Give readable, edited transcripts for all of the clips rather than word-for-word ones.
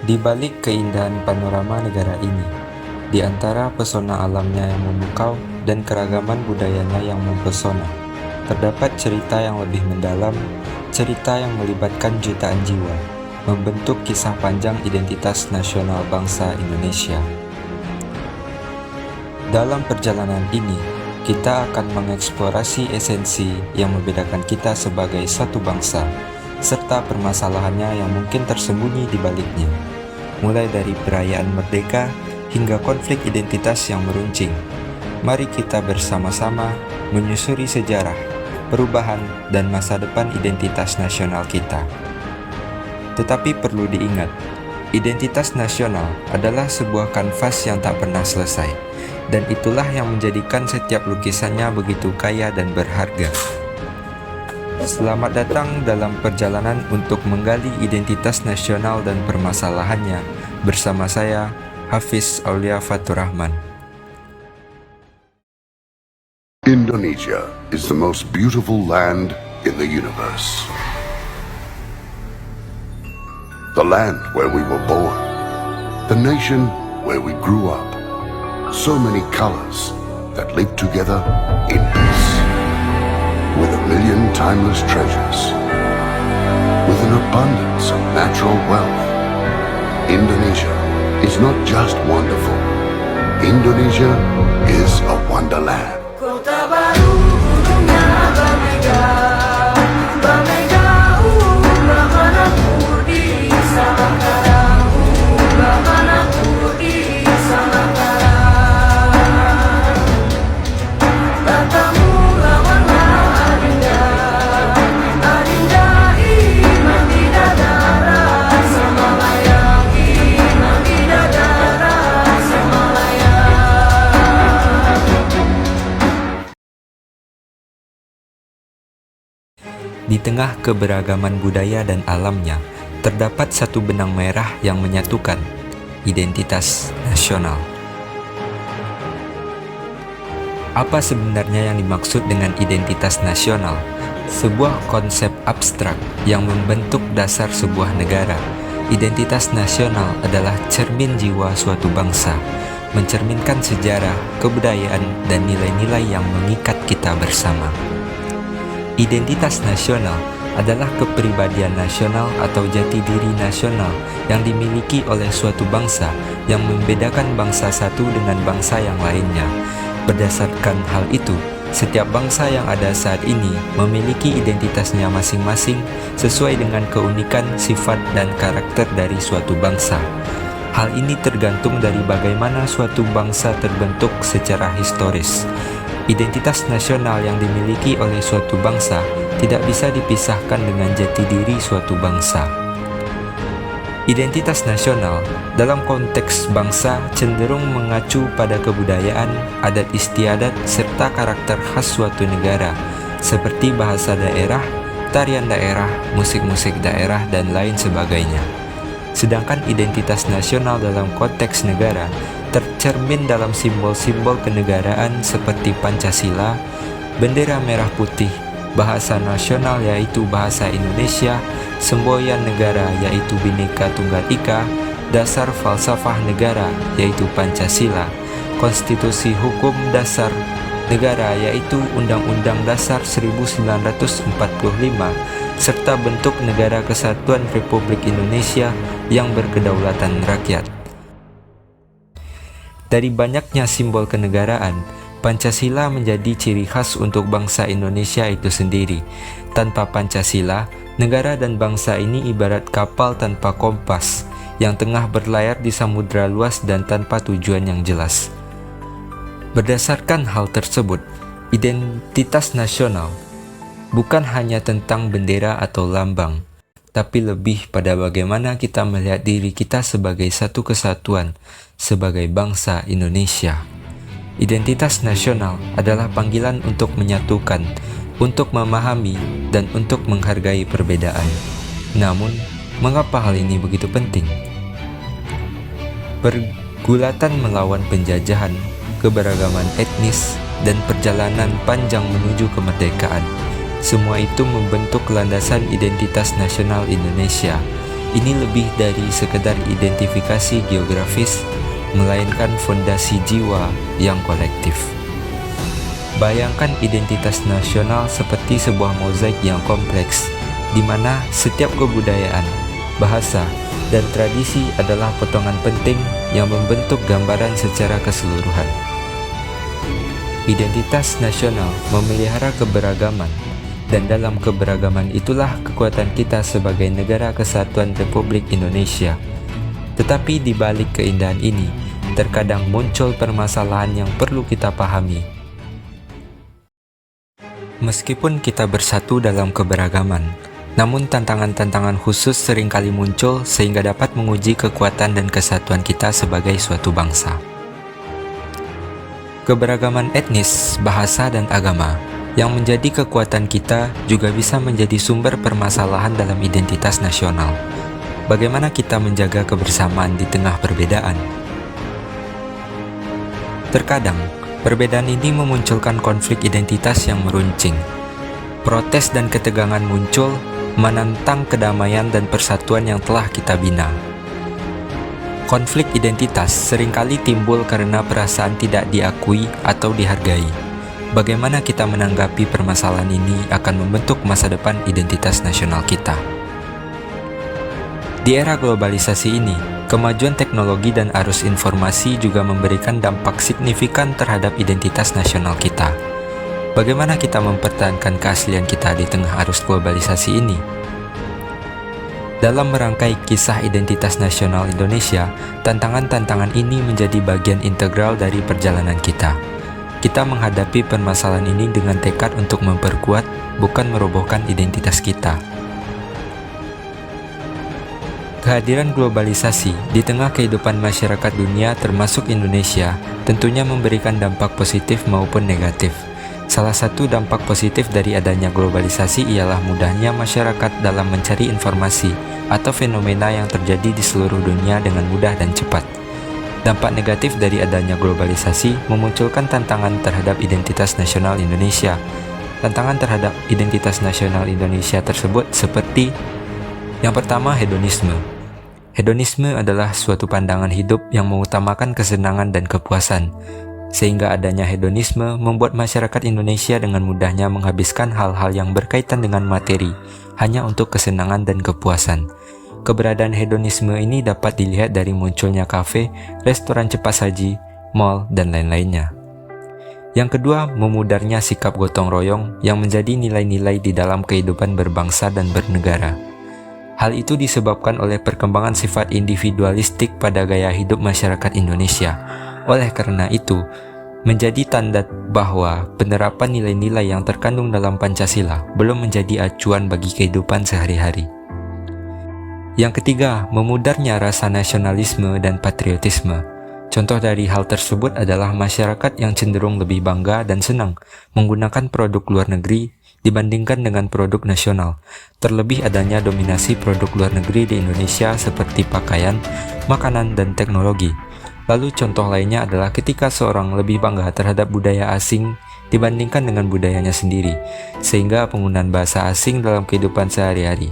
Di balik keindahan panorama negara ini, di antara pesona alamnya yang memukau dan keragaman budayanya yang mempesona, terdapat cerita yang lebih mendalam, cerita yang melibatkan jutaan jiwa, membentuk kisah panjang identitas nasional bangsa Indonesia. Dalam perjalanan ini, kita akan mengeksplorasi esensi yang membedakan kita sebagai satu bangsa, serta permasalahannya yang mungkin tersembunyi di baliknya. Mulai dari perayaan merdeka hingga konflik identitas yang meruncing. Mari kita bersama-sama menyusuri sejarah, perubahan, dan masa depan identitas nasional kita. Tetapi perlu diingat, identitas nasional adalah sebuah kanvas yang tak pernah selesai, dan itulah yang menjadikan setiap lukisannya begitu kaya dan berharga. Selamat datang dalam perjalanan untuk menggali identitas nasional dan permasalahannya bersama saya, Hafiz Aulia Fatur Rahman. Indonesia is the most beautiful land in the universe. The land where we were born, the nation where we grew up. So many colors that live together in peace. With a million timeless treasures, with an abundance of natural wealth, Indonesia is not just wonderful. Indonesia is a wonderland. Kota baru gunungnya Bamega, Bamega Bamanaku di Salakara, Bamanaku di Salakara. Tatamu Di tengah keberagaman budaya dan alamnya, terdapat satu benang merah yang menyatukan, identitas nasional. Apa sebenarnya yang dimaksud dengan identitas nasional? Sebuah konsep abstrak yang membentuk dasar sebuah negara. Identitas nasional adalah cermin jiwa suatu bangsa, mencerminkan sejarah, kebudayaan, dan nilai-nilai yang mengikat kita bersama. Identitas nasional adalah kepribadian nasional atau jati diri nasional yang dimiliki oleh suatu bangsa yang membedakan bangsa satu dengan bangsa yang lainnya. Berdasarkan hal itu, setiap bangsa yang ada saat ini memiliki identitasnya masing-masing sesuai dengan keunikan, sifat, dan karakter dari suatu bangsa. Hal ini tergantung dari bagaimana suatu bangsa terbentuk secara historis. Identitas nasional yang dimiliki oleh suatu bangsa tidak bisa dipisahkan dengan jati diri suatu bangsa. Identitas nasional dalam konteks bangsa cenderung mengacu pada kebudayaan, adat istiadat, serta karakter khas suatu negara, seperti bahasa daerah, tarian daerah, musik-musik daerah, dan lain sebagainya. Sedangkan identitas nasional dalam konteks negara tercermin dalam simbol-simbol kenegaraan seperti Pancasila, bendera merah putih, bahasa nasional yaitu bahasa Indonesia, semboyan negara yaitu Bhinneka Tunggal Ika, dasar falsafah negara yaitu Pancasila, konstitusi hukum dasar negara yaitu Undang-Undang Dasar 1945, serta bentuk Negara Kesatuan Republik Indonesia yang berkedaulatan rakyat. Dari banyaknya simbol kenegaraan, Pancasila menjadi ciri khas untuk bangsa Indonesia itu sendiri. Tanpa Pancasila, negara dan bangsa ini ibarat kapal tanpa kompas yang tengah berlayar di samudera luas dan tanpa tujuan yang jelas. Berdasarkan hal tersebut, identitas nasional bukan hanya tentang bendera atau lambang, tapi lebih pada bagaimana kita melihat diri kita sebagai satu kesatuan, sebagai bangsa Indonesia. Identitas nasional adalah panggilan untuk menyatukan, untuk memahami, dan untuk menghargai perbedaan. Namun, mengapa hal ini begitu penting? Gulatan melawan penjajahan, keberagaman etnis, dan perjalanan panjang menuju kemerdekaan. Semua itu membentuk landasan identitas nasional Indonesia. Ini lebih dari sekedar identifikasi geografis, melainkan fondasi jiwa yang kolektif. Bayangkan identitas nasional seperti sebuah mozaik yang kompleks, di mana setiap kebudayaan, bahasa, dan tradisi adalah potongan penting yang membentuk gambaran secara keseluruhan. Identitas nasional memelihara keberagaman, dan dalam keberagaman itulah kekuatan kita sebagai negara kesatuan Republik Indonesia. Tetapi di balik keindahan ini, terkadang muncul permasalahan yang perlu kita pahami. Meskipun kita bersatu dalam keberagaman, namun tantangan-tantangan khusus seringkali muncul sehingga dapat menguji kekuatan dan kesatuan kita sebagai suatu bangsa. Keberagaman etnis, bahasa, dan agama yang menjadi kekuatan kita juga bisa menjadi sumber permasalahan dalam identitas nasional. Bagaimana kita menjaga kebersamaan di tengah perbedaan? Terkadang, perbedaan ini memunculkan konflik identitas yang meruncing. Protes dan ketegangan muncul, menantang kedamaian dan persatuan yang telah kita bina. Konflik identitas seringkali timbul karena perasaan tidak diakui atau dihargai. Bagaimana kita menanggapi permasalahan ini akan membentuk masa depan identitas nasional kita. Di era globalisasi ini, kemajuan teknologi dan arus informasi juga memberikan dampak signifikan terhadap identitas nasional kita. Bagaimana kita mempertahankan keaslian kita di tengah arus globalisasi ini? Dalam merangkai kisah identitas nasional Indonesia, tantangan-tantangan ini menjadi bagian integral dari perjalanan kita. Kita menghadapi permasalahan ini dengan tekad untuk memperkuat, bukan merobohkan identitas kita. Kehadiran globalisasi di tengah kehidupan masyarakat dunia termasuk Indonesia tentunya memberikan dampak positif maupun negatif. Salah satu dampak positif dari adanya globalisasi ialah mudahnya masyarakat dalam mencari informasi atau fenomena yang terjadi di seluruh dunia dengan mudah dan cepat. Dampak negatif dari adanya globalisasi memunculkan tantangan terhadap identitas nasional Indonesia. Tantangan terhadap identitas nasional Indonesia tersebut seperti yang pertama, hedonisme. Hedonisme adalah suatu pandangan hidup yang mengutamakan kesenangan dan kepuasan. Sehingga adanya hedonisme membuat masyarakat Indonesia dengan mudahnya menghabiskan hal-hal yang berkaitan dengan materi hanya untuk kesenangan dan kepuasan. Keberadaan hedonisme ini dapat dilihat dari munculnya kafe, restoran cepat saji, mal, dan lain-lainnya. Yang kedua, memudarnya sikap gotong royong yang menjadi nilai-nilai di dalam kehidupan berbangsa dan bernegara. Hal itu disebabkan oleh perkembangan sifat individualistik pada gaya hidup masyarakat Indonesia. Oleh karena itu, menjadi tanda bahwa penerapan nilai-nilai yang terkandung dalam Pancasila belum menjadi acuan bagi kehidupan sehari-hari. Yang ketiga, memudarnya rasa nasionalisme dan patriotisme. Contoh dari hal tersebut adalah masyarakat yang cenderung lebih bangga dan senang menggunakan produk luar negeri dibandingkan dengan produk nasional. Terlebih adanya dominasi produk luar negeri di Indonesia seperti pakaian, makanan, dan teknologi. Lalu contoh lainnya adalah ketika seorang lebih bangga terhadap budaya asing dibandingkan dengan budayanya sendiri, sehingga penggunaan bahasa asing dalam kehidupan sehari-hari.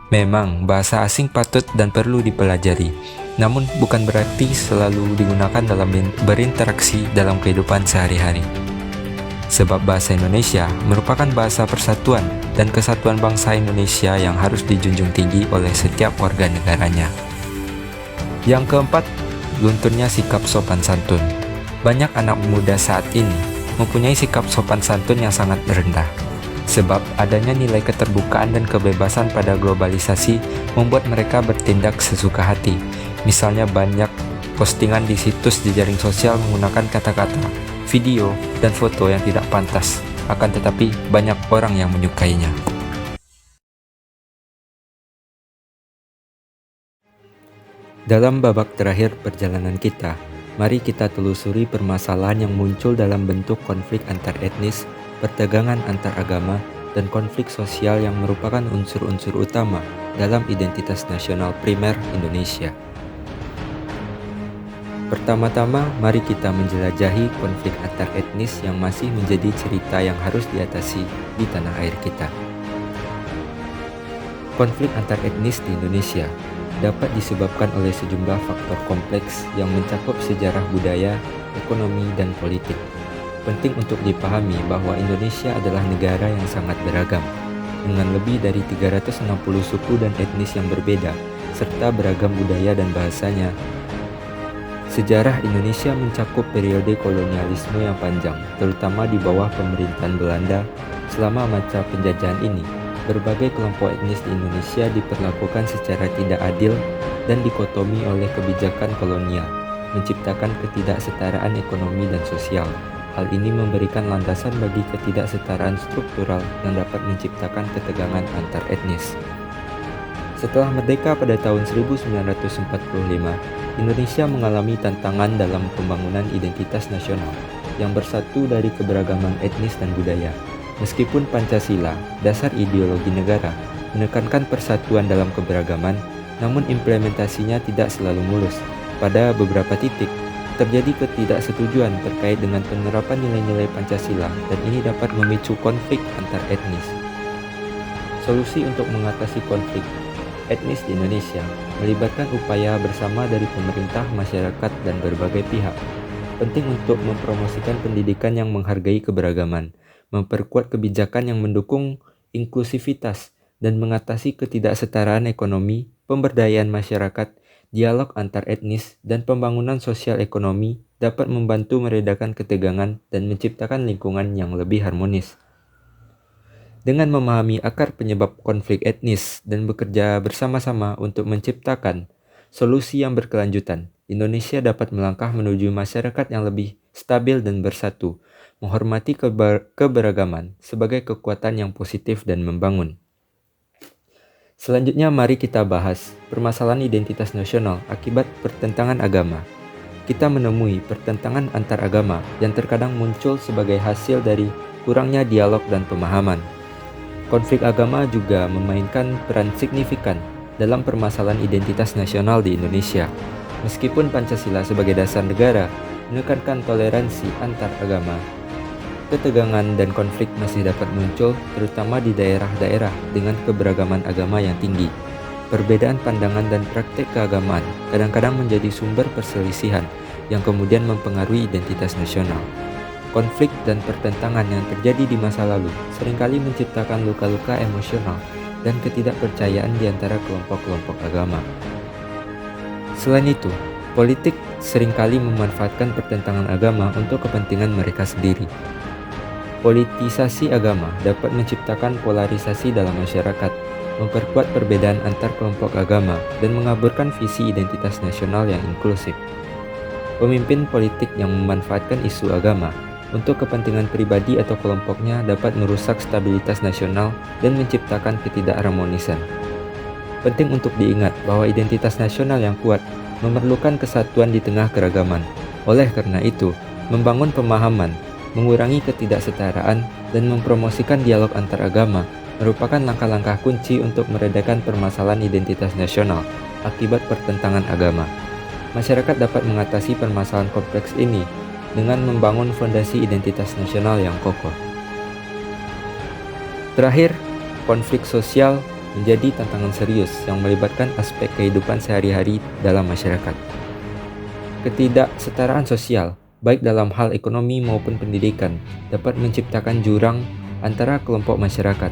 Memang, bahasa asing patut dan perlu dipelajari, namun bukan berarti selalu digunakan dalam berinteraksi dalam kehidupan sehari-hari. Sebab bahasa Indonesia merupakan bahasa persatuan dan kesatuan bangsa Indonesia yang harus dijunjung tinggi oleh setiap warga negaranya. Yang keempat, lunturnya sikap sopan santun. Banyak anak muda saat ini mempunyai sikap sopan santun yang sangat rendah. Sebab adanya nilai keterbukaan dan kebebasan pada globalisasi membuat mereka bertindak sesuka hati. Misalnya banyak postingan di situs jejaring sosial menggunakan kata-kata, video, dan foto yang tidak pantas. Akan tetapi banyak orang yang menyukainya. Dalam babak terakhir perjalanan kita, mari kita telusuri permasalahan yang muncul dalam bentuk konflik antar etnis, pertegangan antar agama, dan konflik sosial yang merupakan unsur-unsur utama dalam identitas nasional primer Indonesia. Pertama-tama, mari kita menjelajahi konflik antar etnis yang masih menjadi cerita yang harus diatasi di tanah air kita. Konflik antar etnis di Indonesia dapat disebabkan oleh sejumlah faktor kompleks yang mencakup sejarah budaya, ekonomi, dan politik. Penting untuk dipahami bahwa Indonesia adalah negara yang sangat beragam, dengan lebih dari 360 suku dan etnis yang berbeda, serta beragam budaya dan bahasanya. Sejarah Indonesia mencakup periode kolonialisme yang panjang, terutama di bawah pemerintahan Belanda. Selama masa penjajahan ini, berbagai kelompok etnis di Indonesia diperlakukan secara tidak adil dan dikotomi oleh kebijakan kolonial, menciptakan ketidaksetaraan ekonomi dan sosial. Hal ini memberikan landasan bagi ketidaksetaraan struktural yang dapat menciptakan ketegangan antar etnis. Setelah merdeka pada tahun 1945, Indonesia mengalami tantangan dalam pembangunan identitas nasional yang bersatu dari keberagaman etnis dan budaya. Meskipun Pancasila, dasar ideologi negara, menekankan persatuan dalam keberagaman, namun implementasinya tidak selalu mulus. Pada beberapa titik, terjadi ketidaksetujuan terkait dengan penerapan nilai-nilai Pancasila, dan ini dapat memicu konflik antar etnis. Solusi untuk mengatasi konflik etnis di Indonesia melibatkan upaya bersama dari pemerintah, masyarakat, dan berbagai pihak. Penting untuk mempromosikan pendidikan yang menghargai keberagaman, memperkuat kebijakan yang mendukung inklusivitas, dan mengatasi ketidaksetaraan ekonomi, pemberdayaan masyarakat, dialog antar etnis, dan pembangunan sosial ekonomi dapat membantu meredakan ketegangan dan menciptakan lingkungan yang lebih harmonis. Dengan memahami akar penyebab konflik etnis dan bekerja bersama-sama untuk menciptakan solusi yang berkelanjutan, Indonesia dapat melangkah menuju masyarakat yang lebih stabil dan bersatu, menghormati keberagaman sebagai kekuatan yang positif dan membangun. Selanjutnya, mari kita bahas permasalahan identitas nasional akibat pertentangan agama. Kita menemui pertentangan antar agama yang terkadang muncul sebagai hasil dari kurangnya dialog dan pemahaman. Konflik agama juga memainkan peran signifikan dalam permasalahan identitas nasional di Indonesia. Meskipun Pancasila sebagai dasar negara menekankan toleransi antar agama, ketegangan dan konflik masih dapat muncul, terutama di daerah-daerah dengan keberagaman agama yang tinggi. Perbedaan pandangan dan praktek keagamaan kadang-kadang menjadi sumber perselisihan yang kemudian mempengaruhi identitas nasional. Konflik dan pertentangan yang terjadi di masa lalu seringkali menciptakan luka-luka emosional dan ketidakpercayaan di antara kelompok-kelompok agama. Selain itu, politik seringkali memanfaatkan pertentangan agama untuk kepentingan mereka sendiri. Politisasi agama dapat menciptakan polarisasi dalam masyarakat, memperkuat perbedaan antar kelompok agama, dan mengaburkan visi identitas nasional yang inklusif. Pemimpin politik yang memanfaatkan isu agama untuk kepentingan pribadi atau kelompoknya dapat merusak stabilitas nasional dan menciptakan ketidakharmonisan. Penting untuk diingat bahwa identitas nasional yang kuat memerlukan kesatuan di tengah keragaman. Oleh karena itu, membangun pemahaman, mengurangi ketidaksetaraan, dan mempromosikan dialog antar agama merupakan langkah-langkah kunci untuk meredakan permasalahan identitas nasional akibat pertentangan agama. Masyarakat dapat mengatasi permasalahan kompleks ini dengan membangun fondasi identitas nasional yang kokoh. Terakhir, konflik sosial menjadi tantangan serius yang melibatkan aspek kehidupan sehari-hari dalam masyarakat. Ketidaksetaraan sosial, baik dalam hal ekonomi maupun pendidikan, dapat menciptakan jurang antara kelompok masyarakat.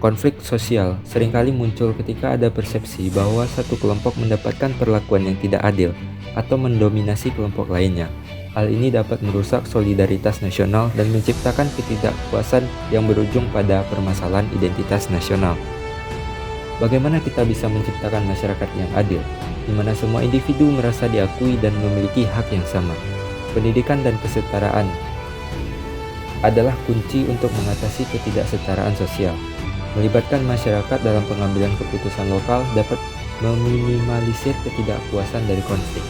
Konflik sosial seringkali muncul ketika ada persepsi bahwa satu kelompok mendapatkan perlakuan yang tidak adil atau mendominasi kelompok lainnya. Hal ini dapat merusak solidaritas nasional dan menciptakan ketidakpuasan yang berujung pada permasalahan identitas nasional. Bagaimana kita bisa menciptakan masyarakat yang adil, di mana semua individu merasa diakui dan memiliki hak yang sama? Pendidikan dan kesetaraan adalah kunci untuk mengatasi ketidaksetaraan sosial. Melibatkan masyarakat dalam pengambilan keputusan lokal dapat meminimalisir ketidakpuasan dari konflik.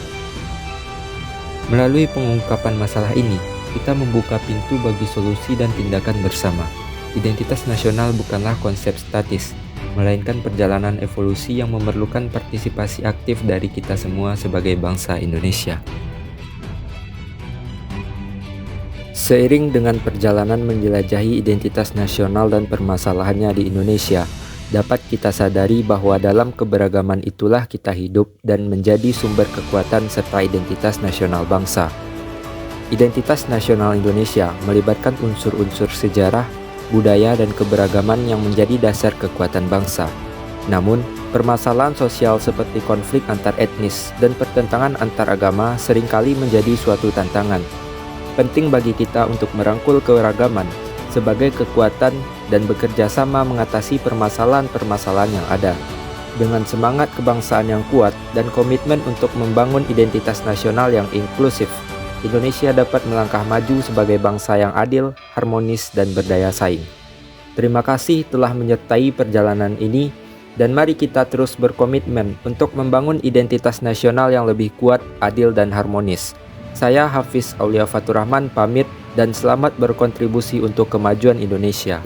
Melalui pengungkapan masalah ini, kita membuka pintu bagi solusi dan tindakan bersama. Identitas nasional bukanlah konsep statis, melainkan perjalanan evolusi yang memerlukan partisipasi aktif dari kita semua sebagai bangsa Indonesia. Seiring dengan perjalanan menjelajahi identitas nasional dan permasalahannya di Indonesia, dapat kita sadari bahwa dalam keberagaman itulah kita hidup dan menjadi sumber kekuatan serta identitas nasional bangsa. Identitas nasional Indonesia melibatkan unsur-unsur sejarah, budaya, dan keberagaman yang menjadi dasar kekuatan bangsa. Namun, permasalahan sosial seperti konflik antar etnis dan pertentangan antar agama seringkali menjadi suatu tantangan. Penting bagi kita untuk merangkul keberagaman sebagai kekuatan dan bekerja sama mengatasi permasalahan-permasalahan yang ada. Dengan semangat kebangsaan yang kuat dan komitmen untuk membangun identitas nasional yang inklusif, Indonesia dapat melangkah maju sebagai bangsa yang adil, harmonis, dan berdaya saing. Terima kasih telah menyertai perjalanan ini, dan mari kita terus berkomitmen untuk membangun identitas nasional yang lebih kuat, adil, dan harmonis. Saya Hafiz Aulia Fatur Rahman pamit dan selamat berkontribusi untuk kemajuan Indonesia.